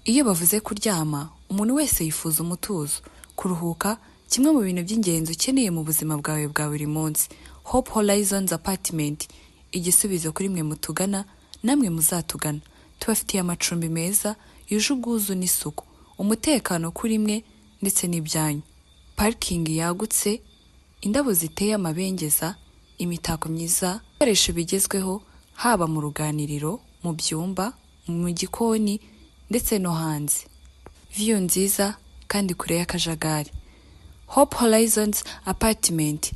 Iyo bavuze kuryama, umuntu wese yifuza umutuzo, kuruhuka, kimwe mu bintu by'ingenzi ukeneye mu buzima bwawe bwa buri munsi. Hope Horizons Apartment, igisubizo kuri mwe mutugana, namwe muzatugana. Tubafitiye amacumbi meza, yuje ubwuzu n'isuku, umutekano kuri mwe ndetse n'ibyanyu. Parking yagutse, indabo ziteye amabengeza, imitako myiza, ibikoresho bigezweho, haba mu ruganiriro, mu byumba, mu gikoni, ndetse no hanze. View nziza kandi kure y'akajagari. Hope Horizons Apartment.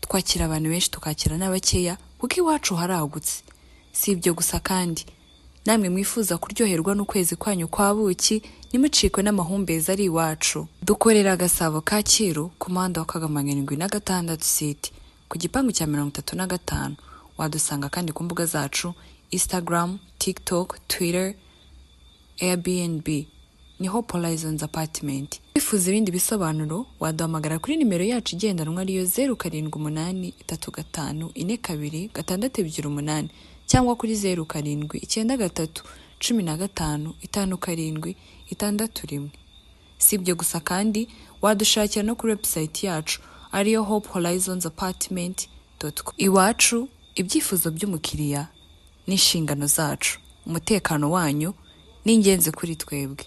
Twakira abantu benshi tukakira n'abakeya kuko iwacu haragutse. Si ibyo gusa kandi, namwe mwifuza kuryoherwa n'ukwezi kwanyu kwa buki, nimucikwe n'amahumbezi ari iwacu. Dukorera Gasabo Kacyiru ku muhanda wa Kagama 76 City ku gipangu cya 35. Wadusanga kandi ku mbuga zacu Instagram, TikTok, Twitter, Airbnb. Ni Hope Horizons Apartment. Wifuza ibindi bisobanuro waduhamagara kuri nimero yacu igendanwa ariyo 0783454268 cyangwa kuri 0793155761. Si ibyo gusa kandi wadushakira no kuri website yacu ariyo hopehorizonsapartment.com. Iwacu ibyifuzo by'umukiriya n'inshingano zacu. Umutekano wanyu ni ingenzi kuri twebwe.